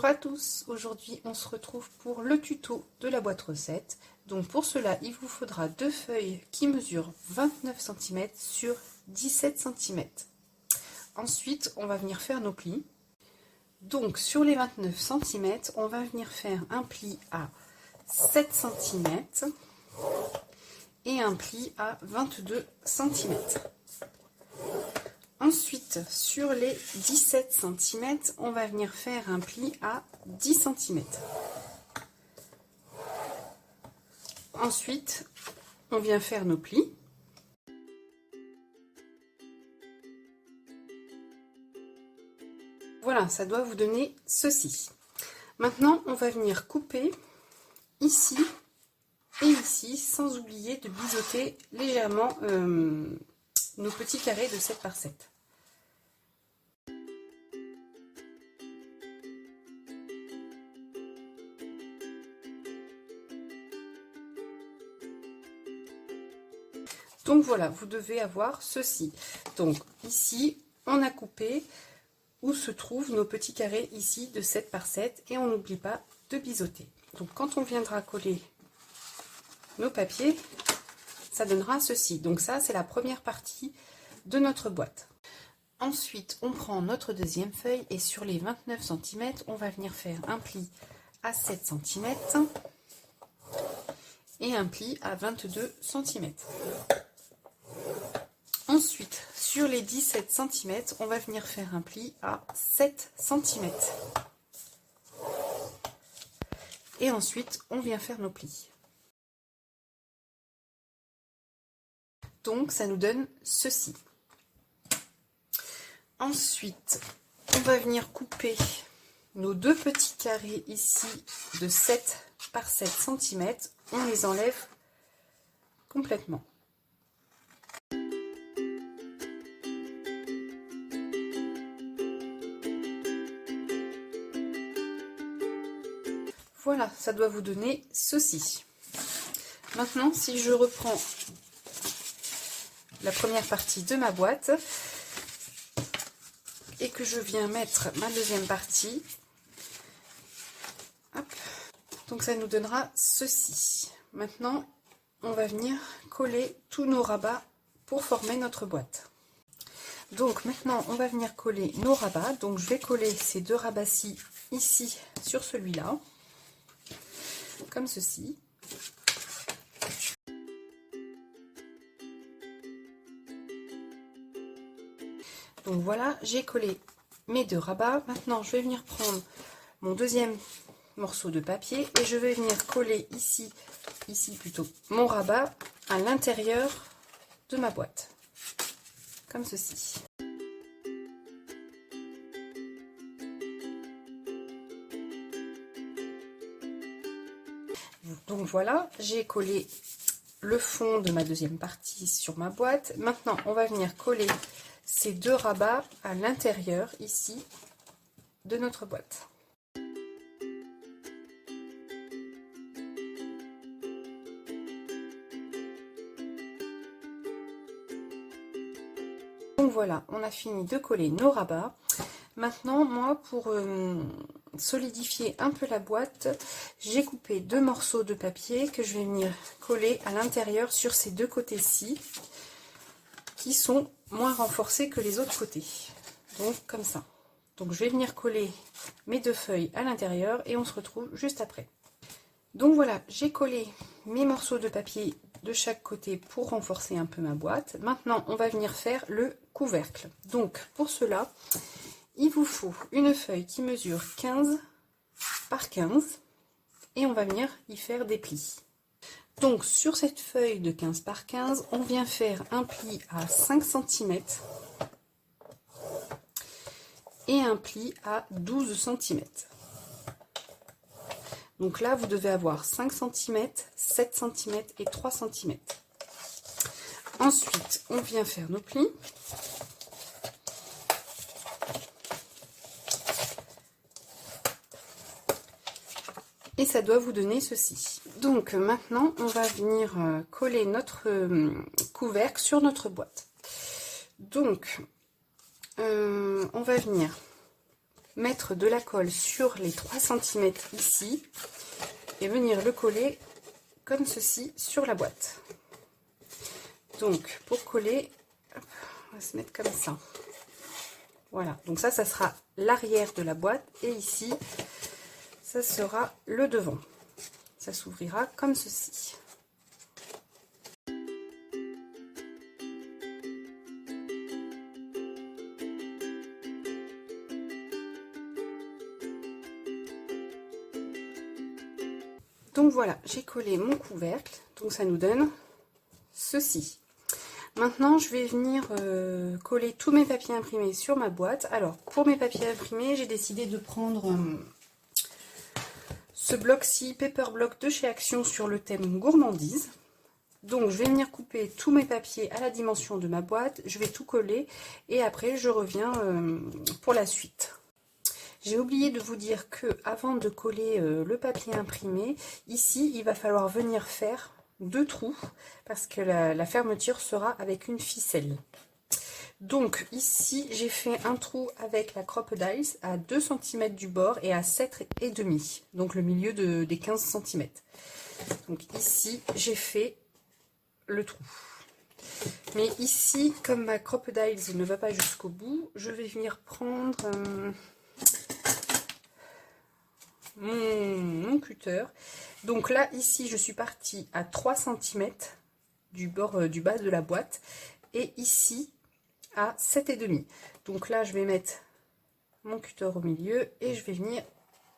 Bonjour à tous, aujourd'hui on se retrouve pour le tuto de la boîte recette. Donc pour cela il vous faudra deux feuilles qui mesurent 29 cm sur 17 cm. Ensuite on va venir faire nos plis. Donc sur les 29 cm on va venir faire un pli à 7 cm et un pli à 22 cm. Ensuite, sur les 17 cm, on va venir faire un pli à 10 cm. Ensuite, on vient faire nos plis. Voilà, ça doit vous donner ceci. Maintenant, on va venir couper ici et ici, sans oublier de biseauter légèrement nos petits carrés de 7 par 7. Donc voilà, vous devez avoir ceci. Donc ici, on a coupé où se trouvent nos petits carrés ici de 7 par 7 et on n'oublie pas de biseauter. Donc quand on viendra coller nos papiers, ça donnera ceci. Donc ça, c'est la première partie de notre boîte. Ensuite, on prend notre deuxième feuille et sur les 29 cm, on va venir faire un pli à 7 cm et un pli à 22 cm. Ensuite, sur les 17 cm, on va venir faire un pli à 7 cm. Et ensuite, on vient faire nos plis. Donc, ça nous donne ceci. Ensuite, on va venir couper nos deux petits carrés ici de 7 par 7 cm. On les enlève complètement. Voilà, ça doit vous donner ceci. Maintenant, si je reprends la première partie de ma boîte et que je viens mettre ma deuxième partie, hop, donc ça nous donnera ceci. Maintenant, on va venir coller tous nos rabats pour former notre boîte. Donc maintenant, on va venir coller nos rabats. Donc je vais coller ces deux rabats-ci ici sur celui-là, comme ceci. Donc voilà, j'ai collé mes deux rabats. Maintenant, je vais venir prendre mon deuxième morceau de papier et je vais venir coller ici plutôt, mon rabat à l'intérieur de ma boîte, comme ceci. Donc voilà, j'ai collé le fond de ma deuxième partie sur ma boîte. Maintenant, on va venir coller ces deux rabats à l'intérieur ici de notre boîte. Donc voilà, on a fini de coller nos rabats. Maintenant, moi, pour solidifier un peu la boîte, j'ai coupé deux morceaux de papier que je vais venir coller à l'intérieur sur ces deux côtés-ci, qui sont moins renforcés que les autres côtés. Donc comme ça. Donc je vais venir coller mes deux feuilles à l'intérieur et on se retrouve juste après. Donc voilà, j'ai collé mes morceaux de papier de chaque côté pour renforcer un peu ma boîte. Maintenant, on va venir faire le couvercle. Donc pour cela, il vous faut une feuille qui mesure 15 par 15 et on va venir y faire des plis. Donc sur cette feuille de 15 par 15, on vient faire un pli à 5 cm et un pli à 12 cm. Donc là, vous devez avoir 5 cm, 7 cm et 3 cm. Ensuite, on vient faire nos plis. Et ça doit vous donner ceci. Donc maintenant, on va venir coller notre couvercle sur notre boîte. Donc, on va venir mettre de la colle sur les 3 cm ici et venir le coller comme ceci sur la boîte. Donc pour coller, hop, on va se mettre comme ça. Voilà, donc ça sera l'arrière de la boîte et ici ça sera le devant. Ça s'ouvrira comme ceci. Donc voilà, j'ai collé mon couvercle, donc ça nous donne ceci. Maintenant, je vais venir coller tous mes papiers imprimés sur ma boîte. Alors, pour mes papiers imprimés, j'ai décidé de prendre ce bloc-ci, Paper Block de chez Action sur le thème gourmandise. Donc, je vais venir couper tous mes papiers à la dimension de ma boîte. Je vais tout coller et après, je reviens pour la suite. J'ai oublié de vous dire que avant de coller le papier imprimé, ici, il va falloir venir faire 2 trous parce que la fermeture sera avec une ficelle. Donc ici, j'ai fait un trou avec la Crop-A-Dies à 2 cm du bord et à 7,5, donc le milieu des 15 cm. Donc ici, j'ai fait le trou. Mais ici, comme ma Crop-A-Dies ne va pas jusqu'au bout, je vais venir prendre mon cutter. Donc là, ici, je suis partie à 3 cm du bord du bas de la boîte et ici à 7,5. Donc là, je vais mettre mon cutter au milieu et je vais venir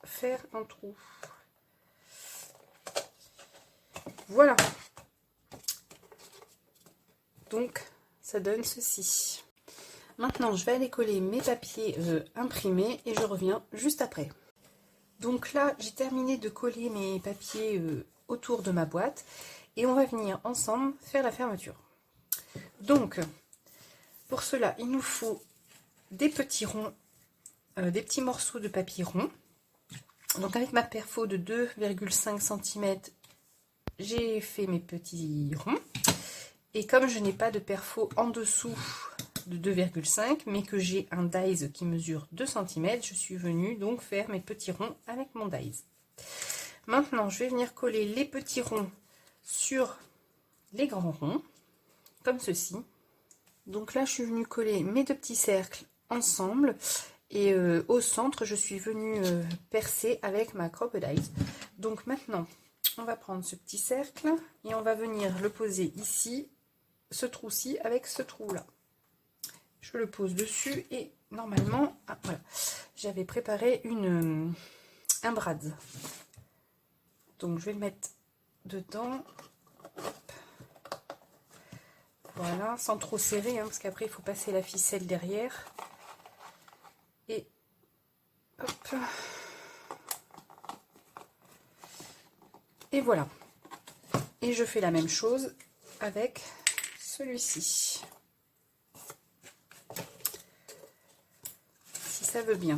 faire un trou. Voilà. Donc, ça donne ceci. Maintenant, je vais aller coller mes papiers imprimés et je reviens juste après. Donc là, j'ai terminé de coller mes papiers autour de ma boîte et on va venir ensemble faire la fermeture. Donc, pour cela, il nous faut des petits ronds, des petits morceaux de papier rond. Donc avec ma perfo de 2,5 cm, j'ai fait mes petits ronds. Et comme je n'ai pas de perfo en dessous de 2,5 mais que j'ai un dies qui mesure 2 cm, je suis venue donc faire mes petits ronds avec mon dies. Maintenant, je vais venir coller les petits ronds sur les grands ronds, comme ceci. Donc là, je suis venue coller mes 2 petits cercles ensemble et au centre, je suis venue percer avec ma Crop-A-Dies. Donc maintenant, on va prendre ce petit cercle et on va venir le poser ici, ce trou-ci avec ce trou-là. Je le pose dessus et normalement, ah, voilà, j'avais préparé un brad. Donc je vais le mettre dedans. Hop. Voilà, sans trop serrer, hein, parce qu'après il faut passer la ficelle derrière. Et hop. Et voilà. Et je fais la même chose avec celui-ci. Ça veut bien.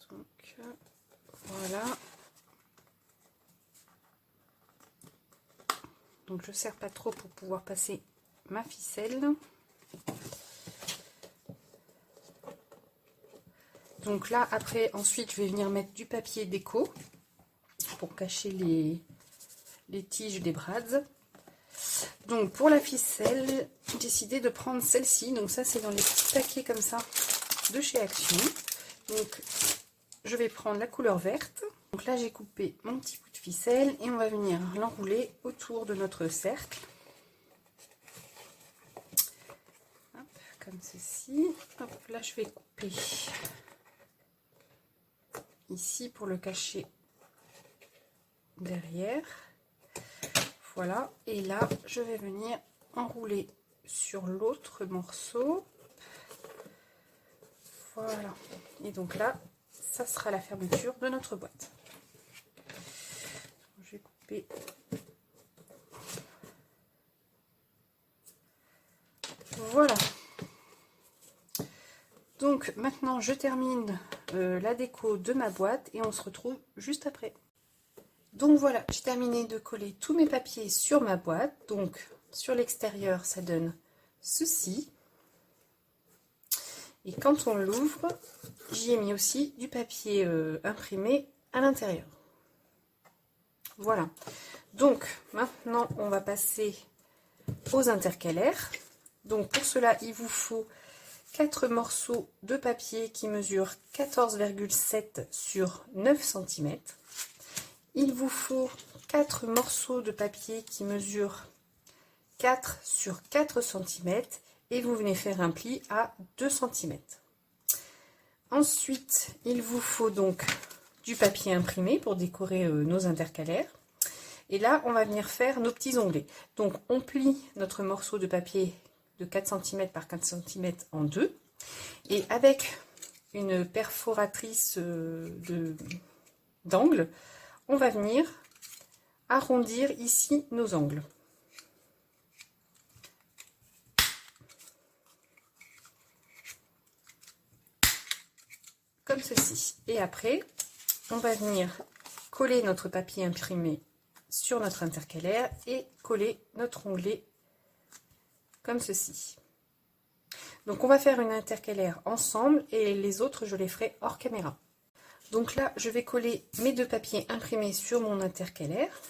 Donc voilà. Donc je serre pas trop pour pouvoir passer ma ficelle. Donc là après, ensuite je vais venir mettre du papier déco pour cacher les tiges des brads. Donc pour la ficelle, j'ai décidé de prendre celle-ci. Donc ça c'est dans les petits paquets comme ça de chez Action. Donc je vais prendre la couleur verte. Donc là j'ai coupé mon petit bout de ficelle et on va venir l'enrouler autour de notre cercle. Hop, comme ceci. Hop, là je vais couper ici pour le cacher derrière. Voilà, et là je vais venir enrouler sur l'autre morceau. Voilà, et donc là ça sera la fermeture de notre boîte. Je vais couper. Voilà. Donc maintenant je termine la déco de ma boîte et on se retrouve juste après. Donc voilà, j'ai terminé de coller tous mes papiers sur ma boîte. Donc sur l'extérieur, ça donne ceci. Et quand on l'ouvre, j'y ai mis aussi du papier imprimé à l'intérieur. Voilà. Donc maintenant, on va passer aux intercalaires. Donc pour cela, il vous faut 4 morceaux de papier qui mesurent 14,7 sur 9 cm. Il vous faut 4 morceaux de papier qui mesurent 4 sur 4 cm et vous venez faire un pli à 2 cm. Ensuite, il vous faut donc du papier imprimé pour décorer nos intercalaires. Et là, on va venir faire nos petits onglets. Donc, on plie notre morceau de papier de 4 cm par 4 cm en deux. Et avec une perforatrice d'angle, on va venir arrondir ici nos angles. Comme ceci. Et après, on va venir coller notre papier imprimé sur notre intercalaire et coller notre onglet comme ceci. Donc on va faire une intercalaire ensemble et les autres je les ferai hors caméra. Donc là je vais coller mes deux papiers imprimés sur mon intercalaire.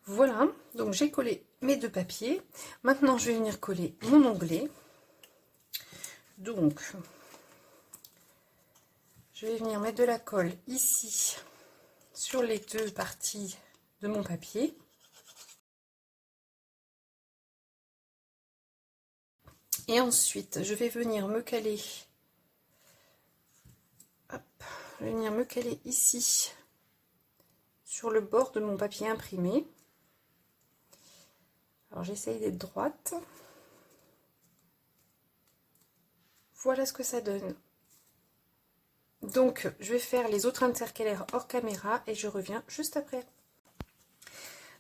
Voilà, donc j'ai collé mes deux papiers. Maintenant, je vais venir coller mon onglet. Donc, je vais venir mettre de la colle ici, sur les deux parties de mon papier. Et ensuite, je vais venir me caler. Hop, je vais venir me caler ici, sur le bord de mon papier imprimé. Alors j'essaye d'être droite. Voilà ce que ça donne. Donc je vais faire les autres intercalaires hors caméra et je reviens juste après.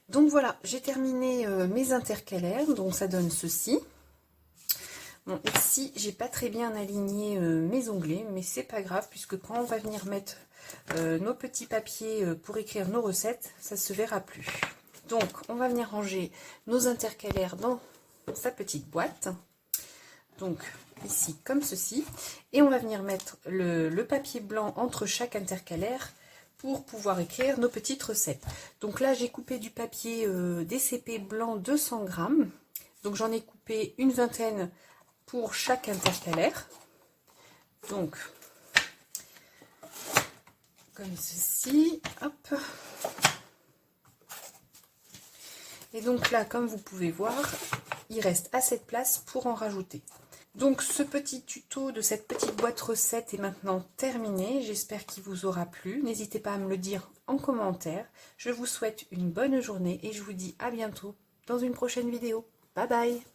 Donc voilà, j'ai terminé mes intercalaires, donc ça donne ceci. Bon, ici j'ai pas très bien aligné mes onglets, mais c'est pas grave puisque quand on va venir mettre nos petits papiers pour écrire nos recettes, ça se verra plus. Donc, on va venir ranger nos intercalaires dans sa petite boîte. Donc, ici, comme ceci. Et on va venir mettre le papier blanc entre chaque intercalaire pour pouvoir écrire nos petites recettes. Donc là, j'ai coupé du papier DCP blanc 200 grammes. Donc, j'en ai coupé une vingtaine pour chaque intercalaire. Donc, comme ceci. Hop. Et donc là, comme vous pouvez voir, il reste assez de place pour en rajouter. Donc ce petit tuto de cette petite boîte recette est maintenant terminé. J'espère qu'il vous aura plu. N'hésitez pas à me le dire en commentaire. Je vous souhaite une bonne journée et je vous dis à bientôt dans une prochaine vidéo. Bye bye!